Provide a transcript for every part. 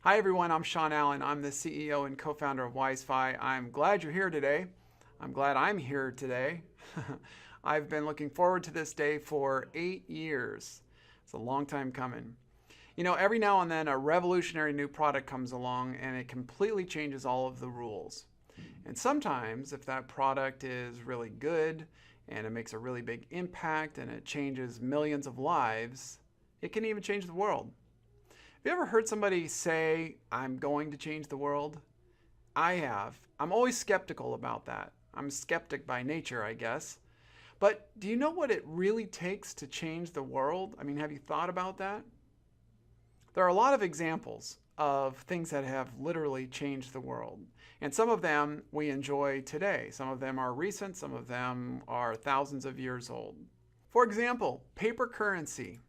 Hi everyone, I'm Sean Allen. I'm the CEO and co-founder of WizeFi. I'm glad you're here today. I'm glad I'm here today. I've been looking forward to this day for 8 years. It's a long time coming. You know, every now and then a revolutionary new product comes along and it completely changes all of the rules. And sometimes if that product is really good and it makes a really big impact and it changes millions of lives, it can even change the world. Have you ever heard somebody say, I'm going to change the world? I have. I'm always skeptical about that. I'm a skeptic by nature, I guess. But do you know what it really takes to change the world? I mean, have you thought about that? There are a lot of examples of things that have literally changed the world. And some of them we enjoy today. Some of them are recent, some of them are thousands of years old. For example, paper currency.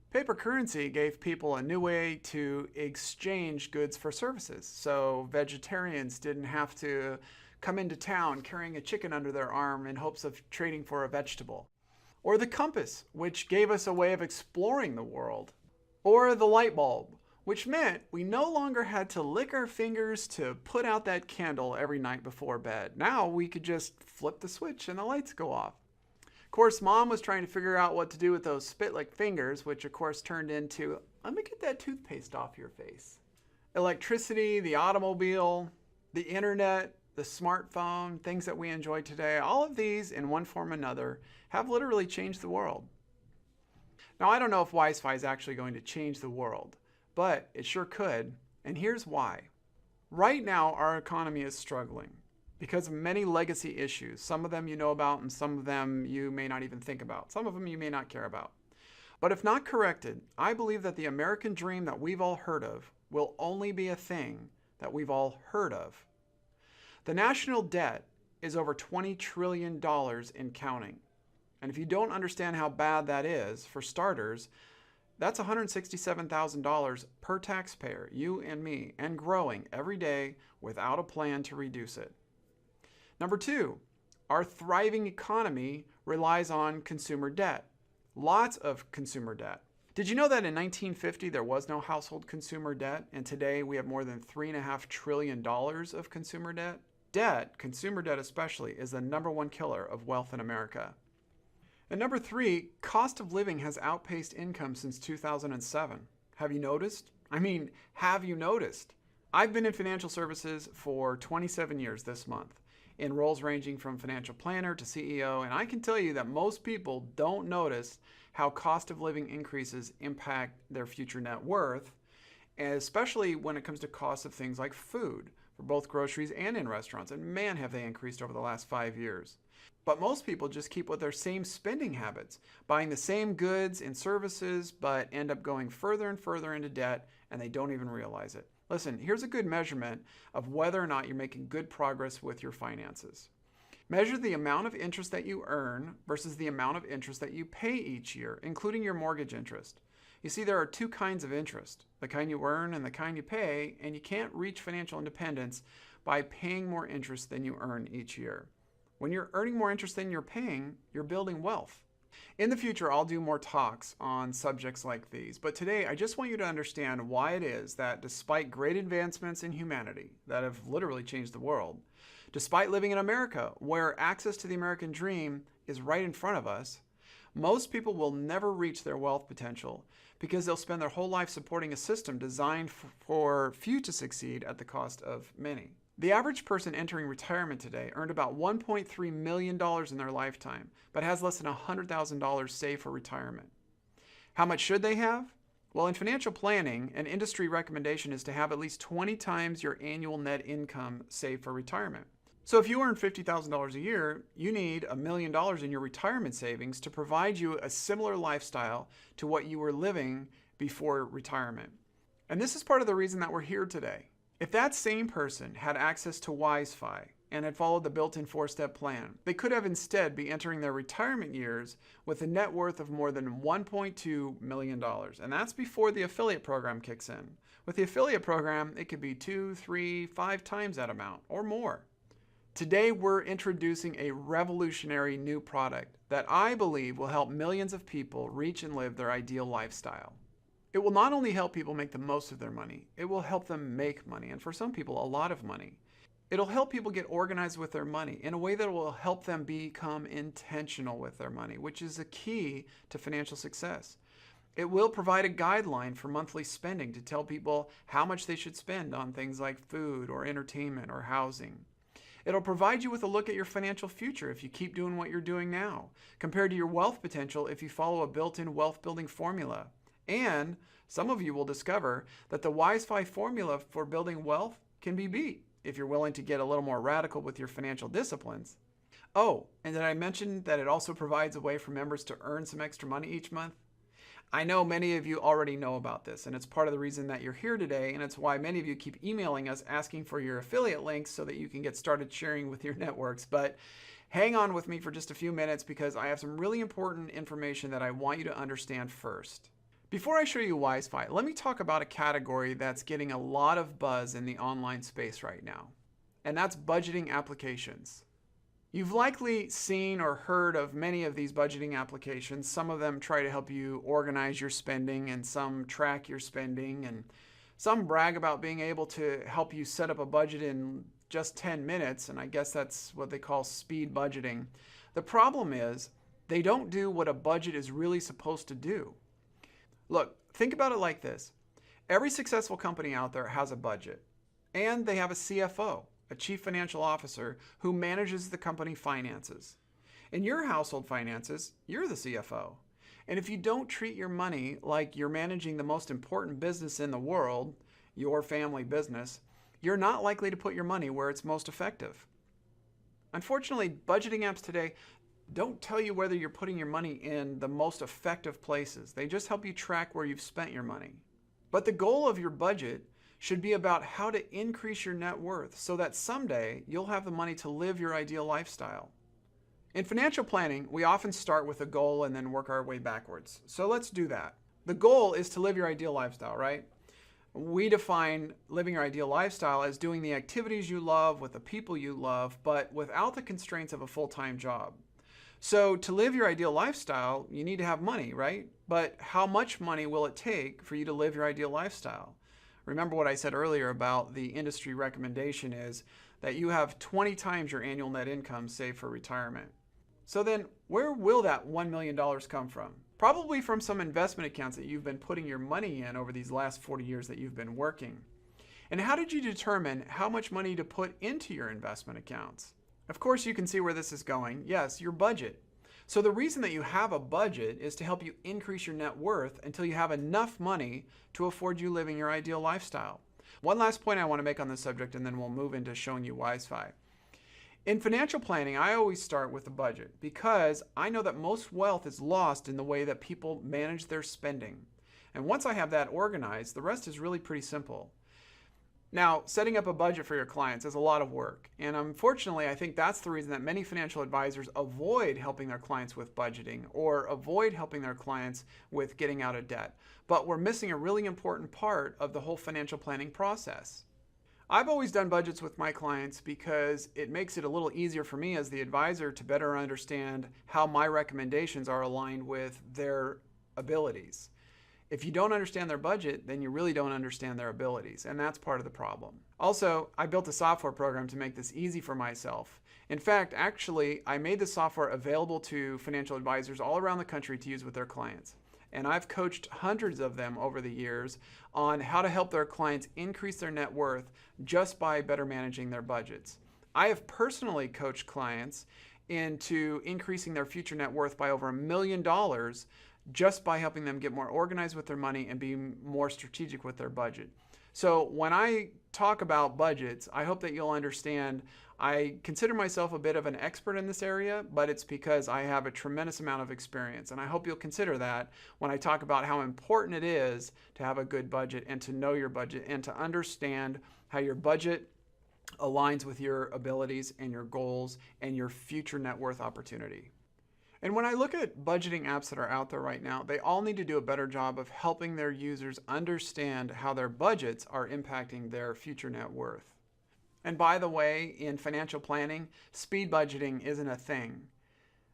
Paper currency gave people a new way to exchange goods for services. So vegetarians didn't have to come into town carrying a chicken under their arm in hopes of trading for a vegetable. Or the compass, which gave us a way of exploring the world. Or the light bulb, which meant we no longer had to lick our fingers to put out that candle every night before bed. Now we could just flip the switch and the lights go off. Of course, Mom was trying to figure out what to do with those spit-lick fingers, which of course turned into, let me get that toothpaste off your face. Electricity, the automobile, the internet, the smartphone, things that we enjoy today, all of these in one form or another have literally changed the world. Now, I don't know if WizeFi is actually going to change the world, but it sure could, and here's why. Right now, our economy is struggling because of many legacy issues. Some of them you know about and some of them you may not even think about. Some of them you may not care about. But if not corrected, I believe that the American dream that we've all heard of will only be a thing that we've all heard of. The national debt is over $20 trillion and counting. And if you don't understand how bad that is, for starters, that's $167,000 per taxpayer, you and me, and growing every day without a plan to reduce it. Number two, our thriving economy relies on consumer debt. Lots of consumer debt. Did you know that in 1950 there was no household consumer debt, and today we have more than $3.5 trillion of consumer debt? Debt, consumer debt especially, is the #1 killer of wealth in America. And number three, cost of living has outpaced income since 2007. Have you noticed? Have you noticed? I've been in financial services for 27 years this month, in roles ranging from financial planner to CEO, and I can tell you that most people don't notice how cost of living increases impact their future net worth, especially when it comes to costs of things like food, for both groceries and in restaurants, and man have they increased over the last 5 years. But most people just keep with their same spending habits, buying the same goods and services, but end up going further and further into debt, and they don't even realize it. Listen, here's a good measurement of whether or not you're making good progress with your finances. Measure the amount of interest that you earn versus the amount of interest that you pay each year, including your mortgage interest. You see, there are two kinds of interest, the kind you earn and the kind you pay, and you can't reach financial independence by paying more interest than you earn each year. When you're earning more interest than you're paying, you're building wealth. In the future, I'll do more talks on subjects like these, but today I just want you to understand why it is that despite great advancements in humanity that have literally changed the world, despite living in America where access to the American dream is right in front of us, most people will never reach their wealth potential because they'll spend their whole life supporting a system designed for few to succeed at the cost of many. The average person entering retirement today earned about $1.3 million in their lifetime, but has less than $100,000 saved for retirement. How much should they have? Well, in financial planning, an industry recommendation is to have at least 20 times your annual net income saved for retirement. So if you earn $50,000 a year, you need $1 million in your retirement savings to provide you a similar lifestyle to what you were living before retirement. And this is part of the reason that we're here today. If that same person had access to WizeFi and had followed the built-in 4-step plan, they could have instead be entering their retirement years with a net worth of more than $1.2 million. And that's before the affiliate program kicks in. With the affiliate program, it could be 2, 3, 5 times that amount or more. Today, we're introducing a revolutionary new product that I believe will help millions of people reach and live their ideal lifestyle. It will not only help people make the most of their money, it will help them make money, and for some people, a lot of money. It'll help people get organized with their money in a way that will help them become intentional with their money, which is a key to financial success. It will provide a guideline for monthly spending to tell people how much they should spend on things like food or entertainment or housing. It'll provide you with a look at your financial future if you keep doing what you're doing now, compared to your wealth potential if you follow a built-in wealth building formula. And some of you will discover that the WizeFi formula for building wealth can be beat if you're willing to get a little more radical with your financial disciplines. Oh, and did I mention that it also provides a way for members to earn some extra money each month? I know many of you already know about this, and it's part of the reason that you're here today, and it's why many of you keep emailing us asking for your affiliate links so that you can get started sharing with your networks. But hang on with me for just a few minutes because I have some really important information that I want you to understand first. Before I show you WizeFi, let me talk about a category that's getting a lot of buzz in the online space right now, and that's budgeting applications. You've likely seen or heard of many of these budgeting applications. Some of them try to help you organize your spending, and some track your spending, and some brag about being able to help you set up a budget in just 10 minutes, and I guess that's what they call speed budgeting. The problem is they don't do what a budget is really supposed to do. Look, think about it like this. Every successful company out there has a budget, and they have a CFO, a chief financial officer, who manages the company finances. In your household finances, you're the CFO. And if you don't treat your money like you're managing the most important business in the world, your family business, you're not likely to put your money where it's most effective. Unfortunately, budgeting apps today don't tell you whether you're putting your money in the most effective places. They just help you track where you've spent your money. But the goal of your budget should be about how to increase your net worth so that someday you'll have the money to live your ideal lifestyle. In financial planning, we often start with a goal and then work our way backwards. So let's do that. The goal is to live your ideal lifestyle, right? We define living your ideal lifestyle as doing the activities you love with the people you love, but without the constraints of a full-time job. So to live your ideal lifestyle, you need to have money, right? But how much money will it take for you to live your ideal lifestyle? Remember what I said earlier about the industry recommendation is that you have 20 times your annual net income saved for retirement. So then where will that $1 million come from? Probably from some investment accounts that you've been putting your money in over these last 40 years that you've been working. And how did you determine how much money to put into your investment accounts? Of course, you can see where this is going. Yes, your budget. So the reason that you have a budget is to help you increase your net worth until you have enough money to afford you living your ideal lifestyle. One last point I want to make on this subject, and then we'll move into showing you WizeFi. In financial planning, I always start with a budget because I know that most wealth is lost in the way that people manage their spending. And once I have that organized, the rest is really pretty simple. Now, setting up a budget for your clients is a lot of work. And unfortunately, I think that's the reason that many financial advisors avoid helping their clients with budgeting or avoid helping their clients with getting out of debt. But we're missing a really important part of the whole financial planning process. I've always done budgets with my clients because it makes it a little easier for me as the advisor to better understand how my recommendations are aligned with their abilities. If you don't understand their budget, then you really don't understand their abilities, and that's part of the problem. Also, I built a software program to make this easy for myself. In fact, actually, I made the software available to financial advisors all around the country to use with their clients. And I've coached hundreds of them over the years on how to help their clients increase their net worth just by better managing their budgets. I have personally coached clients into increasing their future net worth by over $1 million just by helping them get more organized with their money and be more strategic with their budget. So when I talk about budgets, I hope that you'll understand I consider myself a bit of an expert in this area, but it's because I have a tremendous amount of experience. And I hope you'll consider that when I talk about how important it is to have a good budget and to know your budget and to understand how your budget aligns with your abilities and your goals and your future net worth opportunity. And when I look at budgeting apps that are out there right now, they all need to do a better job of helping their users understand how their budgets are impacting their future net worth. And by the way, in financial planning, speed budgeting isn't a thing.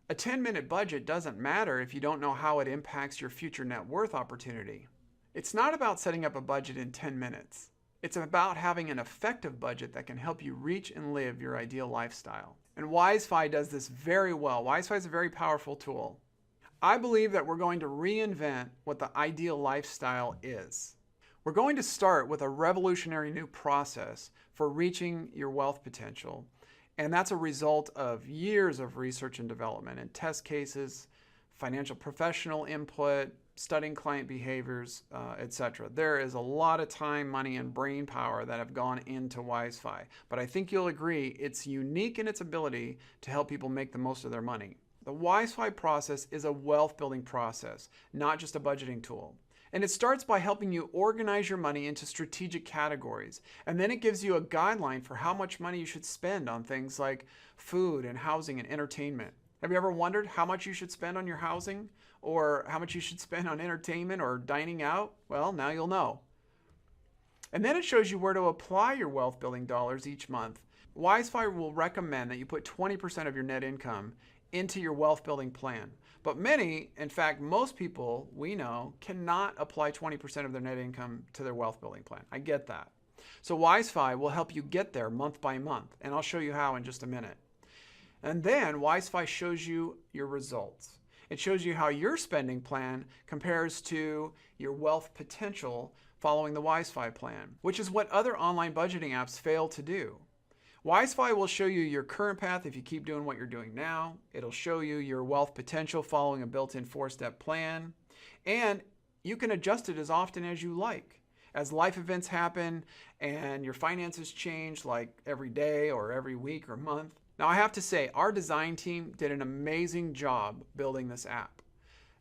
A 10-minute budget doesn't matter if you don't know how it impacts your future net worth opportunity. It's not about setting up a budget in 10 minutes. It's about having an effective budget that can help you reach and live your ideal lifestyle. And WizeFi does this very well. WizeFi is a very powerful tool. I believe that we're going to reinvent what the ideal lifestyle is. We're going to start with a revolutionary new process for reaching your wealth potential. And that's a result of years of research and development and test cases, financial professional input, studying client behaviors, etc. There is a lot of time, money, and brain power that have gone into WizeFi. But I think you'll agree it's unique in its ability to help people make the most of their money. The WizeFi process is a wealth building process, not just a budgeting tool. And it starts by helping you organize your money into strategic categories. And then it gives you a guideline for how much money you should spend on things like food and housing and entertainment. Have you ever wondered how much you should spend on your housing or how much you should spend on entertainment or dining out? Well, now you'll know. And then it shows you where to apply your wealth building dollars each month. WizeFi will recommend that you put 20% of your net income into your wealth building plan. But many, in fact, most people we know cannot apply 20% of their net income to their wealth building plan. I get that. So WizeFi will help you get there month by month, and I'll show you how in just a minute. And then WizeFi shows you your results. It shows you how your spending plan compares to your wealth potential following the WizeFi plan, which is what other online budgeting apps fail to do. WizeFi will show you your current path if you keep doing what you're doing now. It'll show you your wealth potential following a built-in 4-step plan. And you can adjust it as often as you like. As life events happen and your finances change, like every day or every week or month. Now I have to say, our design team did an amazing job building this app.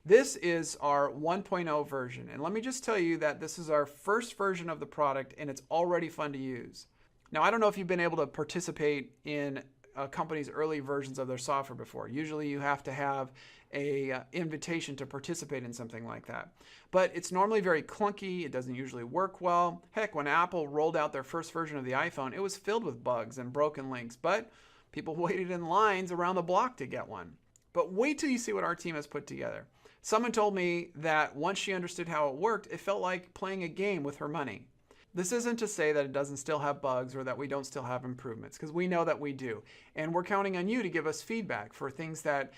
This is our 1.0 version. And let me just tell you that this is our first version of the product and it's already fun to use. Now, I don't know if you've been able to participate in a company's early versions of their software before. Usually you have to have an invitation to participate in something like that. But it's normally very clunky. It doesn't usually work well. Heck, when Apple rolled out their first version of the iPhone, it was filled with bugs and broken links, but people waited in lines around the block to get one. But wait till you see what our team has put together. Someone told me that once she understood how it worked, it felt like playing a game with her money. This isn't to say that it doesn't still have bugs or that we don't still have improvements, because we know that we do. And we're counting on you to give us feedback for things that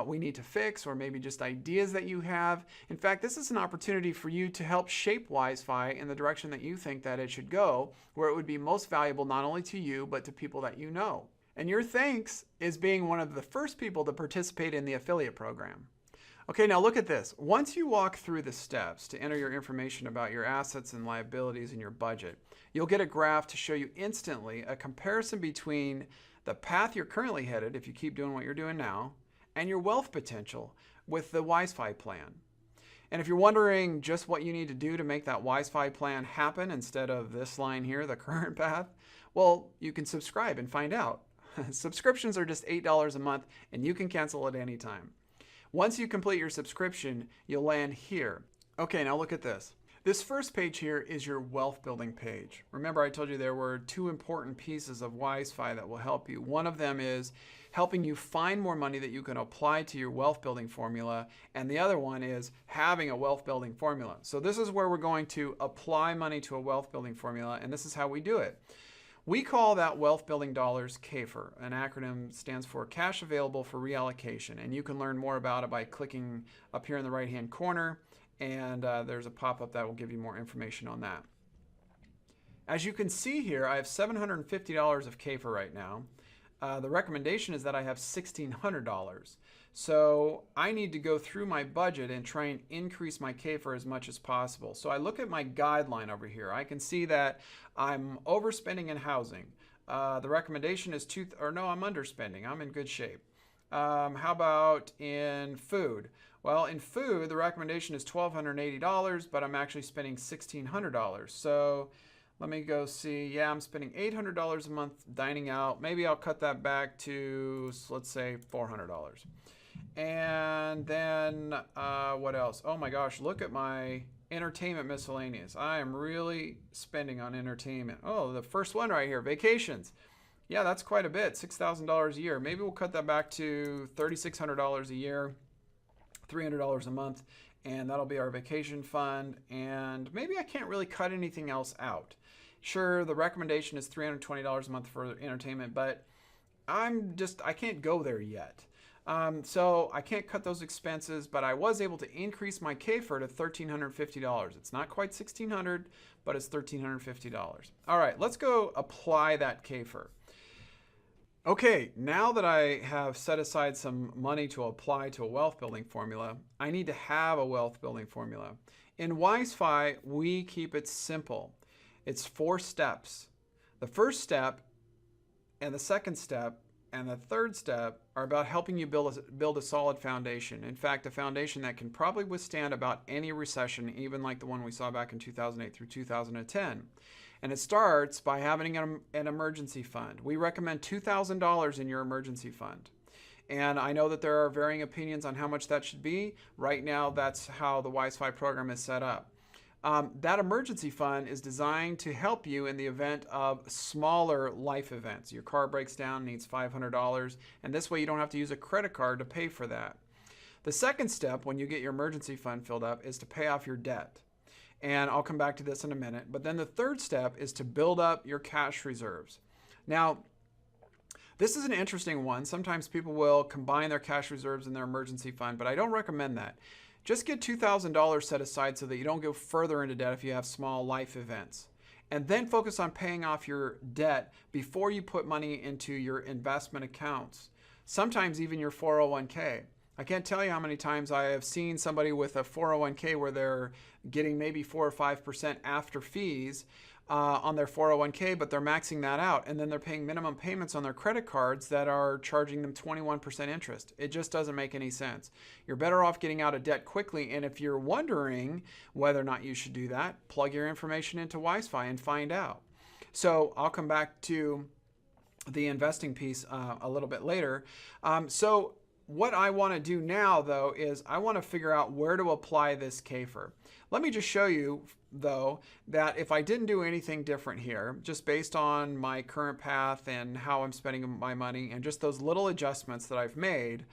we need to fix or maybe just ideas that you have. In fact, this is an opportunity for you to help shape WizeFi in the direction that you think that it should go, where it would be most valuable not only to you, but to people that you know. And your thanks is being one of the first people to participate in the affiliate program. Okay, now look at this. Once you walk through the steps to enter your information about your assets and liabilities and your budget, you'll get a graph to show you instantly a comparison between the path you're currently headed, if you keep doing what you're doing now, and your wealth potential with the WizeFi plan. And if you're wondering just what you need to do to make that WizeFi plan happen instead of this line here, the current path, well, you can subscribe and find out. Subscriptions are just $8 a month, and you can cancel at any time. Once you complete your subscription, you'll land here. Okay, now look at this. This first page here is your wealth building page. Remember, I told you there were two important pieces of WizeFi that will help you. One of them is helping you find more money that you can apply to your wealth building formula, and the other one is having a wealth building formula. So this is where we're going to apply money to a wealth building formula, and this is how we do it. We call that wealth building dollars CAFR. An acronym stands for Cash Available for Reallocation, and you can learn more about it by clicking up here in the right hand corner, and there's a pop-up that will give you more information on that. As you can see here, I have $750 of CAFR right now. The recommendation is that I have $1,600. So I need to go through my budget and try and increase my CAFR as much as possible. So I look at my guideline over here. I can see that I'm overspending in housing. The recommendation is I'm underspending. I'm in good shape. How about in food? Well, in food, the recommendation is $1,280, but I'm actually spending $1,600. So let me go see. Yeah, I'm spending $800 a month dining out. Maybe I'll cut that back to, let's say, $400. And then what else? Oh my gosh, look at my entertainment miscellaneous. I am really spending on entertainment. Oh, the first one right here, vacations. Yeah, that's quite a bit, $6,000 a year. Maybe we'll cut that back to $3,600 a year, $300 a month. and that'll be our vacation fund. And maybe I can't really cut anything else out. Sure, the recommendation is $320 a month for entertainment, but I can't go there yet. So I can't cut those expenses, but I was able to increase my KFIR to $1,350. It's not quite $1,600, but it's $1,350. All right, let's go apply that KFIR. Okay, now that I have set aside some money to apply to a wealth building formula, I need to have a wealth building formula. In WizeFi, we keep it simple. It's 4 steps. The first step and the second step and the third step are about helping you build a solid foundation. In fact, a foundation that can probably withstand about any recession, even like the one we saw back in 2008 through 2010. And it starts by having an emergency fund. We recommend $2,000 in your emergency fund. And I know that there are varying opinions on how much that should be. Right now, that's how the WizeFi program is set up. That emergency fund is designed to help you in the event of smaller life events. Your car breaks down, needs $500, and this way you don't have to use a credit card to pay for that. The second step, when you get your emergency fund filled up, is to pay off your debt. And I'll come back to this in a minute. But then the third step is to build up your cash reserves. Now, this is an interesting one. Sometimes people will combine their cash reserves in their emergency fund, but I don't recommend that. Just get $2,000 set aside so that you don't go further into debt if you have small life events. And then focus on paying off your debt before you put money into your investment accounts. Sometimes even your 401k. I can't tell you how many times I have seen somebody with a 401k where they're getting maybe 4 or 5% after fees on their 401k, but they're maxing that out, and then they're paying minimum payments on their credit cards that are charging them 21% interest. It just doesn't make any sense. You're better off getting out of debt quickly, and if you're wondering whether or not you should do that, plug your information into WizeFi and find out. So I'll come back to the investing piece a little bit later. So what I want to do now, though, is I want to figure out where to apply this KFIR. Let me just show you, though, that if I didn't do anything different here, just based on my current path and how I'm spending my money and just those little adjustments that I've made,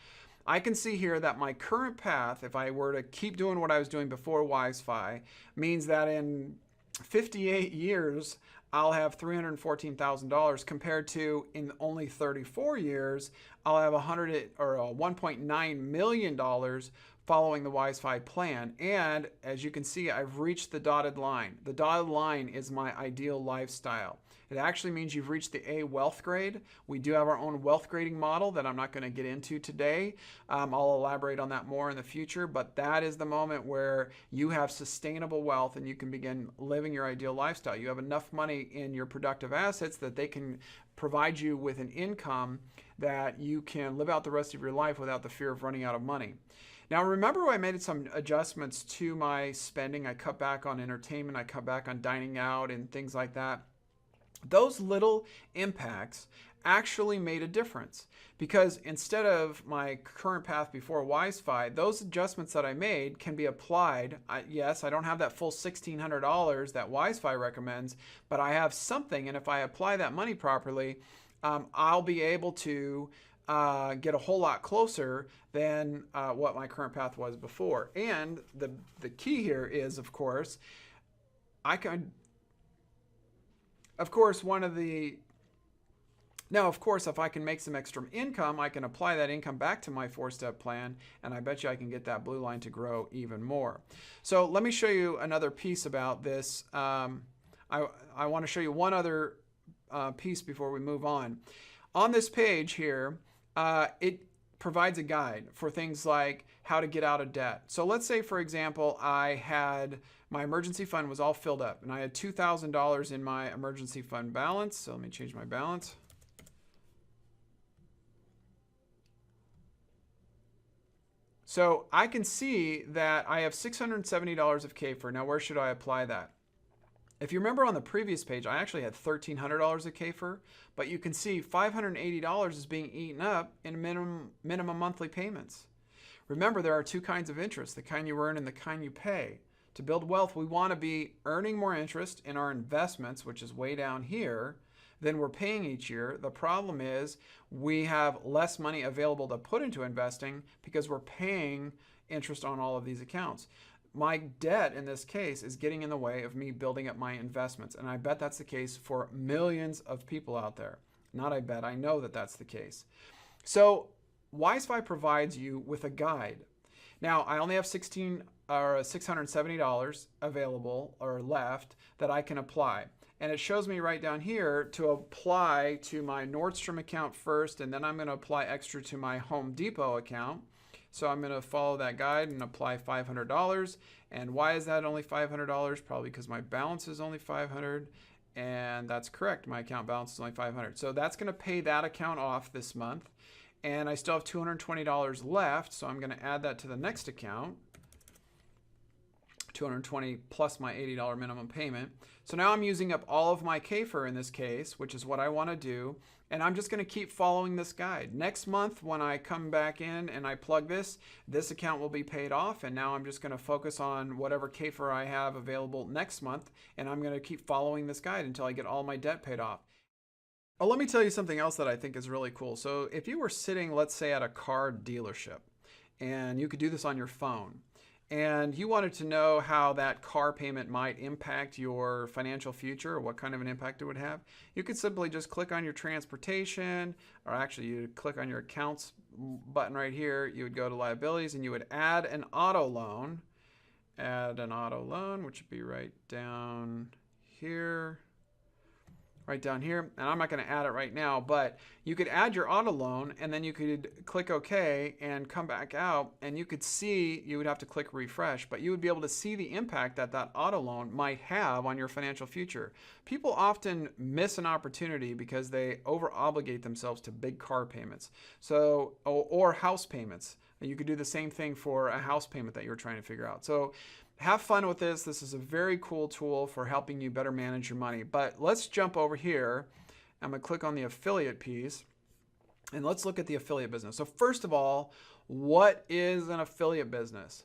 I can see here that my current path, if I were to keep doing what I was doing before WizeFi, means that in 58 years, I'll have $314,000 compared to in only 34 years, I'll have $1.9 million following the WizeFi plan. And as you can see, I've reached the dotted line. The dotted line is my ideal lifestyle. It actually means you've reached the A wealth grade. We do have our own wealth grading model that I'm not going to get into today. I'll elaborate on that more in the future, but that is the moment where you have sustainable wealth and you can begin living your ideal lifestyle. You have enough money in your productive assets that they can provide you with an income that you can live out the rest of your life without the fear of running out of money. Now, remember I made some adjustments to my spending. I cut back on entertainment. I cut back on dining out and things like that. Those little impacts actually made a difference because instead of my current path before WizeFi, those adjustments that I made can be applied. Yes, I don't have that full $1,600 that WizeFi recommends, but I have something, and if I apply that money properly, I'll be able to get a whole lot closer than what my current path was before. And the key here is, of course, Now, of course, if I can make some extra income, I can apply that income back to my 4-step plan, and I bet you I can get that blue line to grow even more. So let me show you another piece about this. I want to show you one other piece before we move on. On this page here, it provides a guide for things like how to get out of debt. So let's say, for example, my emergency fund was all filled up and I had $2,000 in my emergency fund balance. So let me change my balance. So I can see that I have $670 of KFIR. Now, where should I apply that? If you remember on the previous page, I actually had $1,300 of KFIR, but you can see $580 is being eaten up in minimum monthly payments. Remember, there are two kinds of interest, the kind you earn and the kind you pay. To build wealth, we want to be earning more interest in our investments, which is way down here, than we're paying each year. The problem is we have less money available to put into investing because we're paying interest on all of these accounts. My debt in this case is getting in the way of me building up my investments. And I bet that's the case for millions of people out there. Not I bet, I know that that's the case. So WizeFi provides you with a guide. Now, I only have $670 available or left that I can apply. And it shows me right down here to apply to my Nordstrom account first, and then I'm going to apply extra to my Home Depot account. So I'm going to follow that guide and apply $500. And why is that only $500? Probably because my balance is only $500. And that's correct. My account balance is only $500. So that's going to pay that account off this month. And I still have $220 left. So I'm going to add that to the next account. $220 plus my $80 minimum payment. So now I'm using up all of my KFIR in this case, which is what I want to do. And I'm just going to keep following this guide. Next month, when I come back in and I plug this account will be paid off. And now I'm just going to focus on whatever KFIR I have available next month. And I'm going to keep following this guide until I get all my debt paid off. Oh, let me tell you something else that I think is really cool. So if you were sitting, let's say, at a car dealership, and you could do this on your phone, and you wanted to know how that car payment might impact your financial future or what kind of an impact it would have, you could simply just click on your transportation, or actually you click on your accounts button right here. You would go to liabilities and you would add an auto loan. Add an auto loan, which would be right down here. Right down here, and I'm not going to add it right now, but you could add your auto loan, and then you could click OK and come back out, and you could see, you would have to click refresh, but you would be able to see the impact that that auto loan might have on your financial future. People often miss an opportunity because they over obligate themselves to big car payments, so or house payments. You could do the same thing for a house payment that you're trying to figure out. So have fun with this. This is a very cool tool for helping you better manage your money. But let's jump over here. I'm going to click on the affiliate piece, and let's look at the affiliate business. So first of all, what is an affiliate business?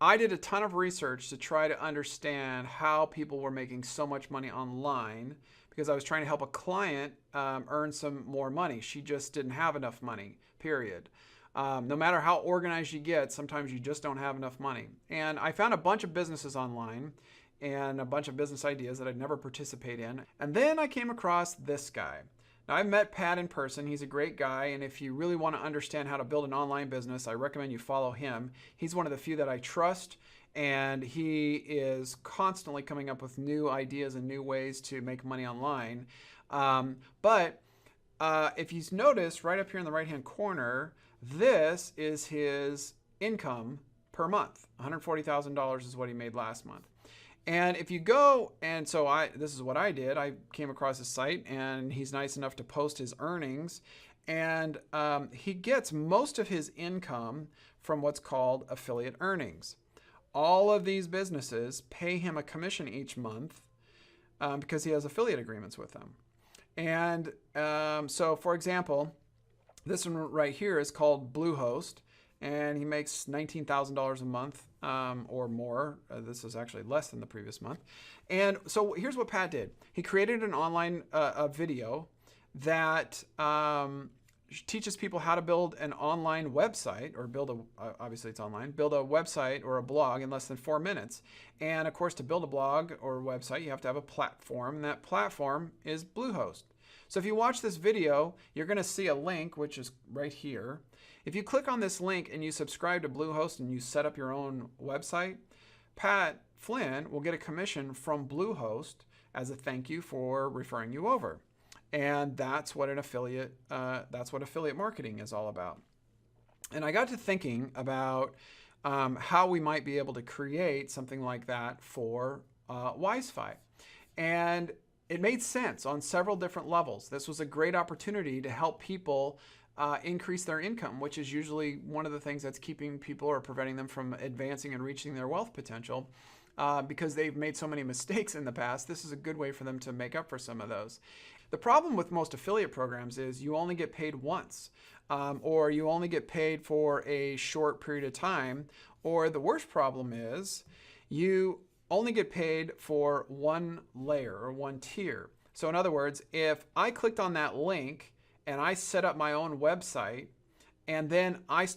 I did a ton of research to try to understand how people were making so much money online, because I was trying to help a client earn some more money. She just didn't have enough money, period. No matter how organized you get, sometimes you just don't have enough money. And I found a bunch of businesses online and a bunch of business ideas that I'd never participate in. And then I came across this guy. Now, I've met Pat in person. He's a great guy. And if you really want to understand how to build an online business, I recommend you follow him. He's one of the few that I trust. And he is constantly coming up with new ideas and new ways to make money online. If you've noticed right up here in the right-hand corner, this is his income per month. $140,000 is what he made last month. And if you go, and so this is what I did. I came across his site, and he's nice enough to post his earnings. And he gets most of his income from what's called affiliate earnings. All of these businesses pay him a commission each month because he has affiliate agreements with them. And so, for example, this one right here is called Bluehost, and he makes $19,000 a month or more. This is actually less than the previous month. And so here's what Pat did. He created an online video that teaches people how to build an online website, or obviously it's online, build a website or a blog in less than 4 minutes. And of course, to build a blog or website, you have to have a platform, and that platform is Bluehost. So if you watch this video, you're going to see a link, which is right here. If you click on this link and you subscribe to Bluehost and you set up your own website, Pat Flynn will get a commission from Bluehost as a thank you for referring you over. And that's what affiliate marketing is all about. And I got to thinking about how we might be able to create something like that for WizeFi. And it made sense on several different levels. This was a great opportunity to help people increase their income, which is usually one of the things that's keeping people or preventing them from advancing and reaching their wealth potential because they've made so many mistakes in the past. This is a good way for them to make up for some of those. The problem with most affiliate programs is you only get paid once, or you only get paid for a short period of time, or the worst problem is you only get paid for one layer or one tier. So in other words, if I clicked on that link and I set up my own website And then I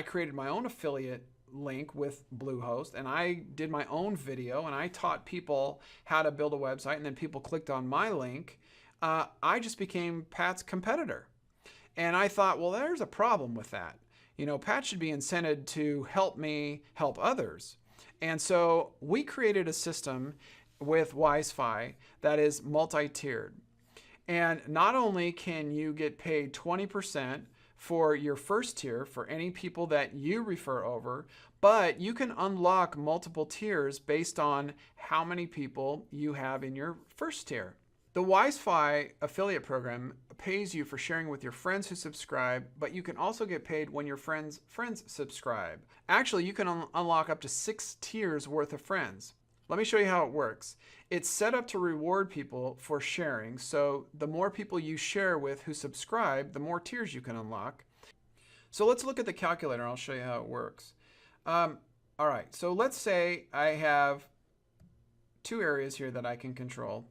created my own affiliate link with Bluehost, and I did my own video, and I taught people how to build a website, and then people clicked on my link. I just became Pat's competitor. And I thought, well, there's a problem with that. Pat should be incented to help me help others. And so we created a system with WizeFi that is multi-tiered. And not only can you get paid 20% for your first tier for any people that you refer over, but you can unlock multiple tiers based on how many people you have in your first tier. The WizeFi affiliate program pays you for sharing with your friends who subscribe, but you can also get paid when your friends' friends subscribe. Actually, you can unlock up to 6 tiers worth of friends. Let me show you how it works. It's set up to reward people for sharing, so the more people you share with who subscribe, the more tiers you can unlock. So let's look at the calculator. I'll show you how it works. All right, so let's say I have 2 areas here that I can control.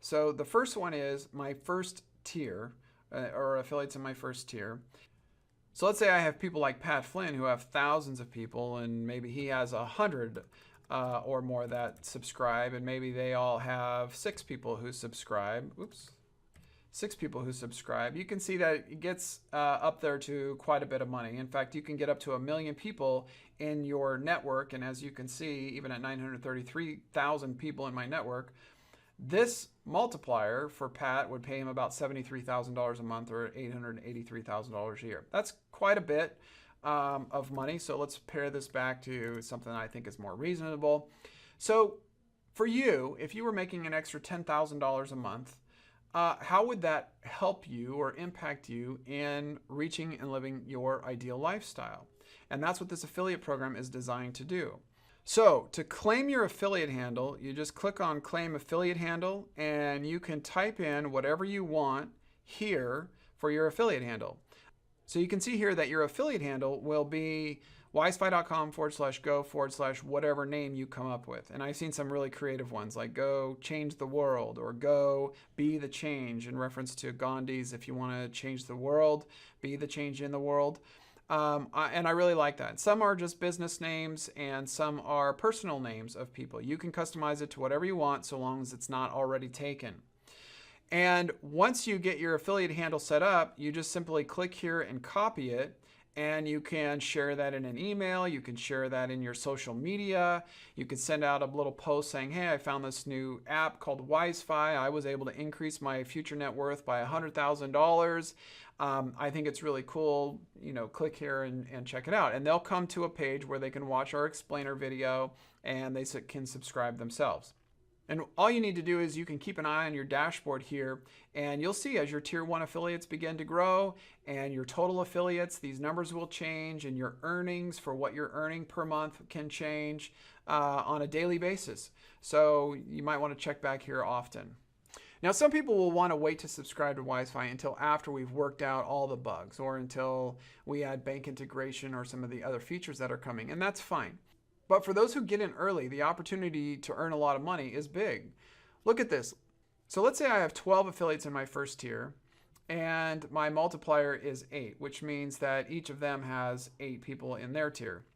So the first one is my first tier, or affiliates in my first tier. So let's say I have people like Pat Flynn who have thousands of people, and maybe he has 100 or more that subscribe, and maybe they all have 6 people who subscribe. Oops. 6 people who subscribe. You can see that it gets up there to quite a bit of money. In fact, you can get up to 1 million people in your network, and as you can see, even at 933,000 people in my network, this multiplier for Pat would pay him about $73,000 a month, or $883,000 a year. That's quite a bit of money. So let's pair this back to something I think is more reasonable. So for you, if you were making an extra $10,000 a month, how would that help you or impact you in reaching and living your ideal lifestyle? And that's what this affiliate program is designed to do. So to claim your affiliate handle, you just click on Claim Affiliate Handle, and you can type in whatever you want here for your affiliate handle. So you can see here that your affiliate handle will be wizefi.com/go/whatever name you come up with. And I've seen some really creative ones like Go Change the World, or Go Be the Change, in reference to Gandhi's, if you want to change the world, be the change in the world. And I really like that. Some are just business names, and some are personal names of people. You can customize it to whatever you want, so long as it's not already taken. And once you get your affiliate handle set up, you just simply click here and copy it, and you can share that in an email. You can share that in your social media. You can send out a little post saying, hey, I found this new app called WizeFi. I was able to increase my future net worth by $100,000. I think it's really cool. Click here and check it out. And they'll come to a page where they can watch our explainer video, and they can subscribe themselves. And all you need to do is you can keep an eye on your dashboard here, and you'll see as your tier 1 affiliates begin to grow and your total affiliates, these numbers will change, and your earnings for what you're earning per month can change on a daily basis. So you might want to check back here often. Now, some people will want to wait to subscribe to WizeFi until after we've worked out all the bugs, or until we add bank integration or some of the other features that are coming, and that's fine. But for those who get in early, the opportunity to earn a lot of money is big. Look at this. So let's say I have 12 affiliates in my first tier, and my multiplier is 8, which means that each of them has 8 people in their tier.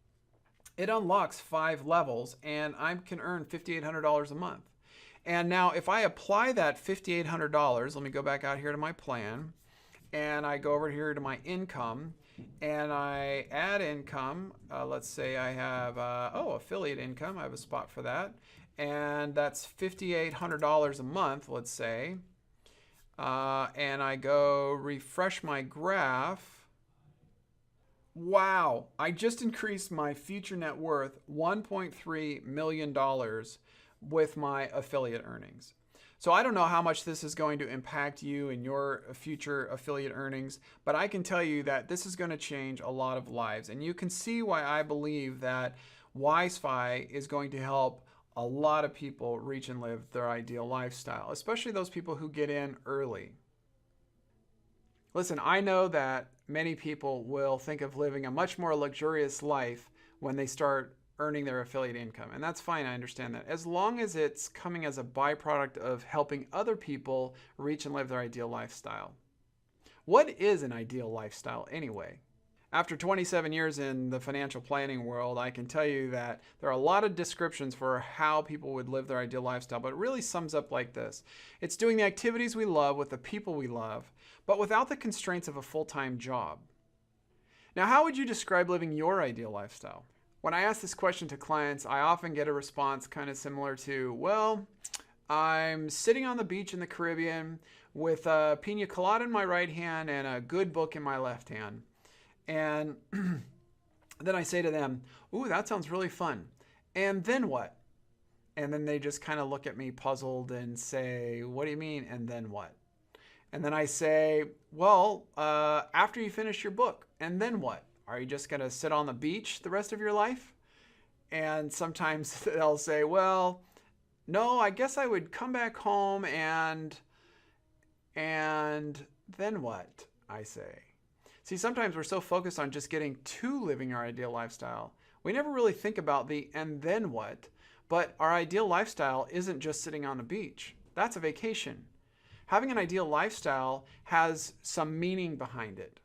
It unlocks 5 levels, and I can earn $5,800 a month. And now if I apply that $5,800, let me go back out here to my plan, and I go over here to my income, and I add income. Let's say I have, affiliate income. I have a spot for that. And that's $5,800 a month, let's say. And I go refresh my graph. Wow, I just increased my future net worth $1.3 million with my affiliate earnings. So I don't know how much this is going to impact you in your future affiliate earnings, but I can tell you that this is going to change a lot of lives. And you can see why I believe that WizeFi is going to help a lot of people reach and live their ideal lifestyle, especially those people who get in early. Listen, I know that many people will think of living a much more luxurious life when they start earning their affiliate income. And that's fine, I understand that. As long as it's coming as a byproduct of helping other people reach and live their ideal lifestyle. What is an ideal lifestyle anyway? After 27 years in the financial planning world, I can tell you that there are a lot of descriptions for how people would live their ideal lifestyle, but it really sums up like this. It's doing the activities we love with the people we love, but without the constraints of a full-time job. Now, how would you describe living your ideal lifestyle? When I ask this question to clients, I often get a response kind of similar to, well, I'm sitting on the beach in the Caribbean with a pina colada in my right hand and a good book in my left hand. And then I say to them, ooh, that sounds really fun. And then what? And then they just kind of look at me puzzled and say, what do you mean, and then what? And then I say, well, after you finish your book, and then what? Are you just going to sit on the beach the rest of your life? And sometimes they'll say, well, no, I guess I would come back home and then what? I say. See, sometimes we're so focused on just getting to living our ideal lifestyle, we never really think about the and then what. But our ideal lifestyle isn't just sitting on a beach. That's a vacation. Having an ideal lifestyle has some meaning behind it.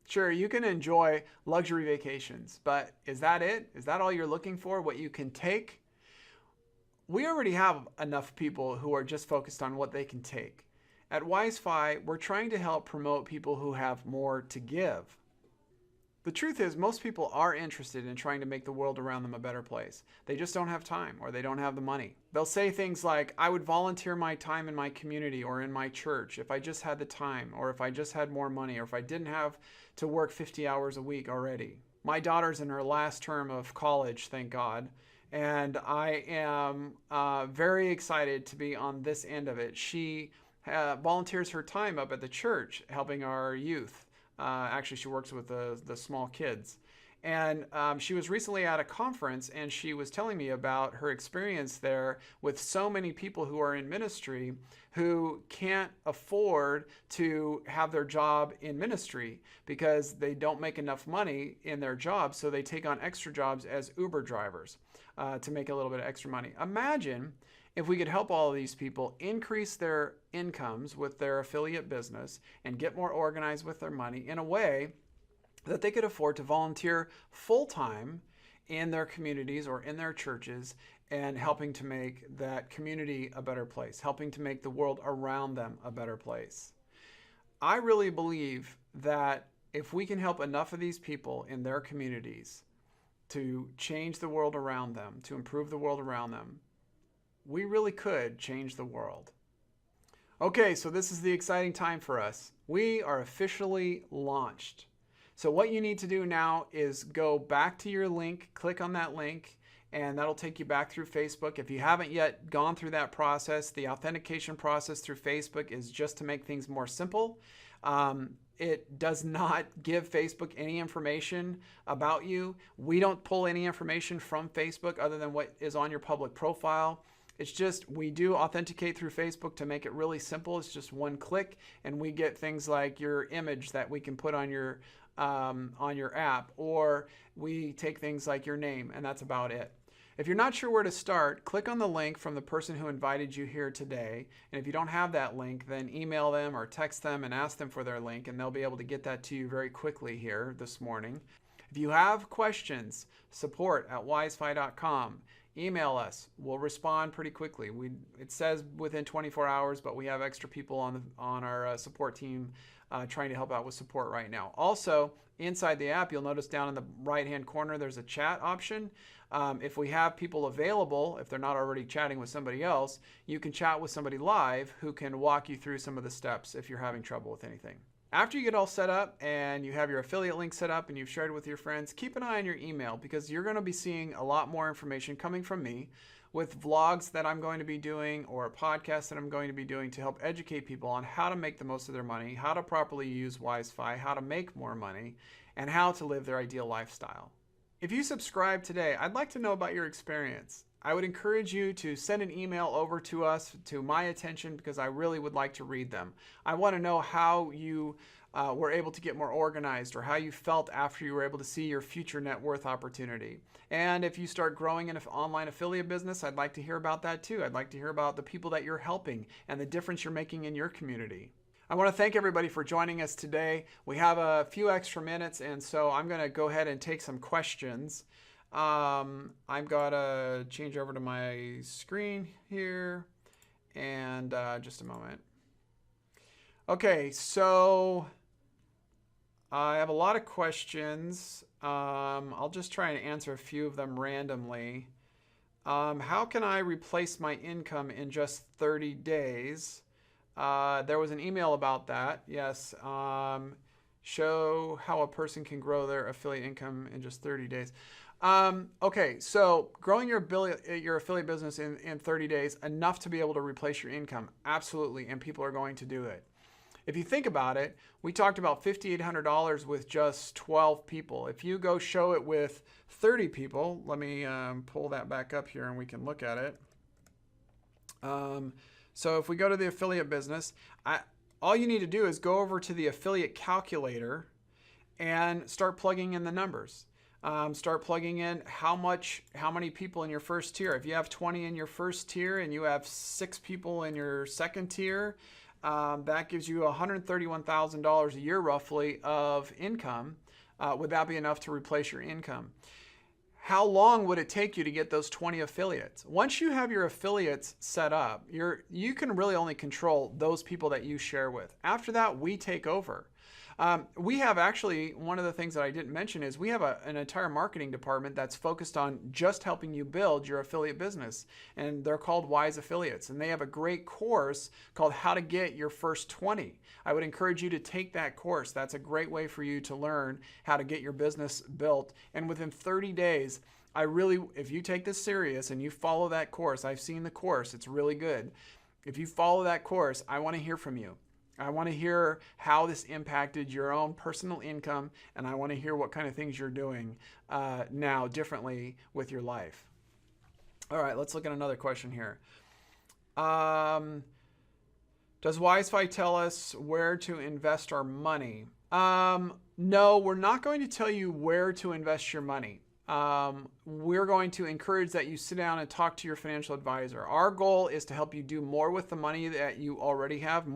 Sure, you can enjoy luxury vacations, but is that it? Is that all you're looking for, what you can take? We already have enough people who are just focused on what they can take. At WizeFi, we're trying to help promote people who have more to give. The truth is, most people are interested in trying to make the world around them a better place. They just don't have time, or they don't have the money. They'll say things like, I would volunteer my time in my community or in my church if I just had the time, or if I just had more money, or if I didn't have to work 50 hours a week already. My daughter's in her last term of college, thank God, and I am very excited to be on this end of it. She volunteers her time up at the church helping our youth. Actually, she works with the small kids. And she was recently at a conference, and she was telling me about her experience there with so many people who are in ministry who can't afford to have their job in ministry because they don't make enough money in their job, so they take on extra jobs as Uber drivers to make a little bit of extra money. Imagine if we could help all of these people increase their incomes with their affiliate business and get more organized with their money in a way that they could afford to volunteer full-time in their communities or in their churches and helping to make that community a better place, helping to make the world around them a better place. I really believe that if we can help enough of these people in their communities to change the world around them, to improve the world around them, we really could change the world. Okay, so this is the exciting time for us. We are officially launched. So what you need to do now is go back to your link, click on that link, and that'll take you back through Facebook. If you haven't yet gone through that process, the authentication process through Facebook is just to make things more simple. It does not give Facebook any information about you. We don't pull any information from Facebook other than what is on your public profile. It's just, we do authenticate through Facebook to make it really simple. It's just one click, and we get things like your image that we can put on your app, or we take things like your name, and that's about it. If you're not sure where to start, click on the link from the person who invited you here today. And if you don't have that link, then email them or text them and ask them for their link, and they'll be able to get that to you very quickly here this morning. If you have questions, support@wizefi.com. Email us. We'll respond pretty quickly. It says within 24 hours, but we have extra people on our support team trying to help out with support right now. Also, inside the app, you'll notice down in the right-hand corner, there's a chat option. If we have people available, if they're not already chatting with somebody else, you can chat with somebody live who can walk you through some of the steps if you're having trouble with anything. After you get all set up and you have your affiliate link set up and you've shared it with your friends, keep an eye on your email because you're going to be seeing a lot more information coming from me with vlogs that I'm going to be doing or a podcast that I'm going to be doing to help educate people on how to make the most of their money, how to properly use WizeFi, how to make more money, and how to live their ideal lifestyle. If you subscribe today, I'd like to know about your experience. I would encourage you to send an email over to us, to my attention, because I really would like to read them. I want to know how you were able to get more organized or how you felt after you were able to see your future net worth opportunity. And if you start growing an online affiliate business, I'd like to hear about that too. I'd like to hear about the people that you're helping and the difference you're making in your community. I want to thank everybody for joining us today. We have a few extra minutes, and so I'm going to go ahead and take some questions. I've got to change over to my screen here, and just a moment. Okay, so I have a lot of questions. I'll just try and answer a few of them randomly. How can I replace my income in just 30 days? There was an email about that. Yes. Show how a person can grow their affiliate income in just 30 days. Okay, so growing your affiliate business in 30 days, enough to be able to replace your income. Absolutely, and people are going to do it. If you think about it, we talked about $5,800 with just 12 people. If you go show it with 30 people, let me pull that back up here and we can look at it. So if we go to the affiliate business, all you need to do is go over to the affiliate calculator and start plugging in the numbers. Start plugging in how many people in your first tier. If you have 20 in your first tier and you have 6 people in your second tier, that gives you $131,000 a year roughly of income. Would that be enough to replace your income? How long would it take you to get those 20 affiliates? Once you have your affiliates set up, you can really only control those people that you share with. After that, we take over. We have actually, one of the things that I didn't mention is we have an entire marketing department that's focused on just helping you build your affiliate business. And they're called Wise Affiliates. And they have a great course called How to Get Your First 20. I would encourage you to take that course. That's a great way for you to learn how to get your business built. And within 30 days, if you take this serious and you follow that course, I've seen the course, it's really good. If you follow that course, I want to hear from you. I want to hear how this impacted your own personal income, and I want to hear what kind of things you're doing now differently with your life. All right, let's look at another question here. Does WizeFi tell us where to invest our money? No, we're not going to tell you where to invest your money. We're going to encourage that you sit down and talk to your financial advisor. Our goal is to help you do more with the money that you already have,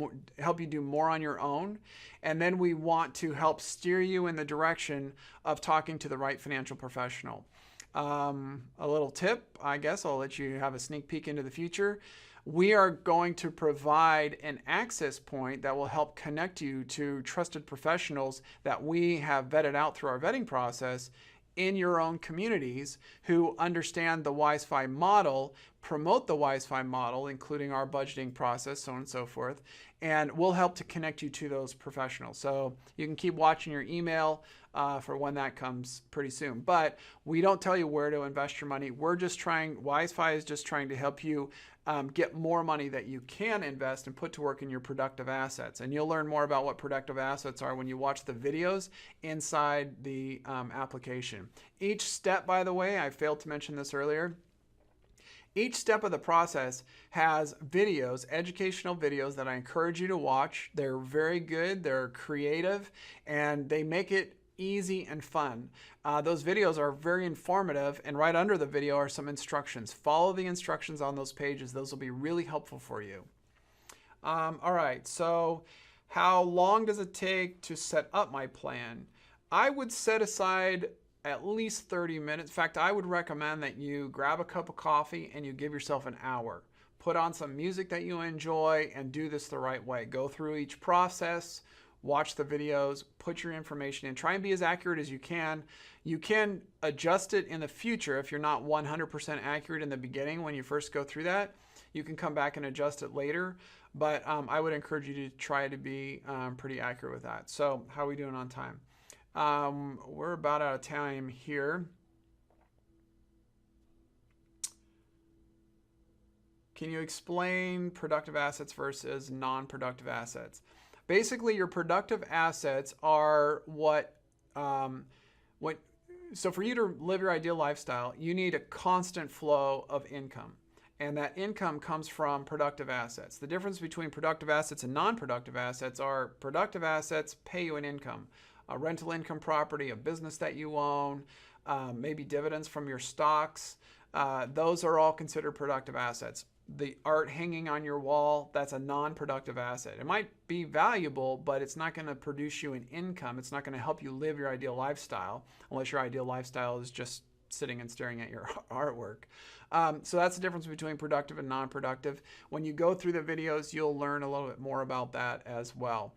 help you do more on your own. And then we want to help steer you in the direction of talking to the right financial professional. A little tip, I guess, I'll let you have a sneak peek into the future. We are going to provide an access point that will help connect you to trusted professionals that we have vetted out through our vetting process in your own communities who understand the WizeFi model, promote the WizeFi model, including our budgeting process, so on and so forth, and we'll help to connect you to those professionals. So you can keep watching your email for when that comes pretty soon. But we don't tell you where to invest your money. WizeFi is just trying to help you get more money that you can invest and put to work in your productive assets. And you'll learn more about what productive assets are when you watch the videos inside the application. Each step, by the way, I failed to mention this earlier, each step of the process has videos, educational videos that I encourage you to watch. They're very good, they're creative, and they make it easy and fun. Those videos are very informative, and right under the video are some instructions. Follow the instructions on those pages. Those will be really helpful for you. All right, so how long does it take to set up my plan? I would set aside at least 30 minutes. In fact, I would recommend that you grab a cup of coffee and you give yourself an hour. Put on some music that you enjoy and do this the right way. Go through each process, watch the videos, put your information in, try and be as accurate as you can. You can adjust it in the future if you're not 100% accurate in the beginning when you first go through that. You can come back and adjust it later, but I would encourage you to try to be pretty accurate with that. So how are we doing on time? We're about out of time here. Can you explain productive assets versus non-productive assets? Basically, your productive assets are so for you to live your ideal lifestyle, you need a constant flow of income. And that income comes from productive assets. The difference between productive assets and non-productive assets are productive assets pay you an income. A rental income property, a business that you own, maybe dividends from your stocks. Those are all considered productive assets. the art hanging on your wall, that's a non-productive asset. It might be valuable, but it's not going to produce you an income. It's not going to help you live your ideal lifestyle, unless your ideal lifestyle is just sitting and staring at your artwork. So that's the difference between productive and non-productive. When you go through the videos, you'll learn a little bit more about that as well.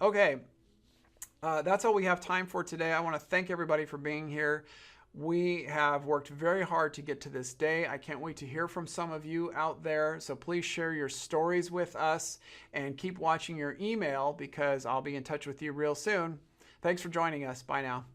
Okay, that's all we have time for today. I want to thank everybody for being here. We have worked very hard to get to this day. I can't wait to hear from some of you out there. So please share your stories with us and keep watching your email because I'll be in touch with you real soon. Thanks for joining us. Bye now.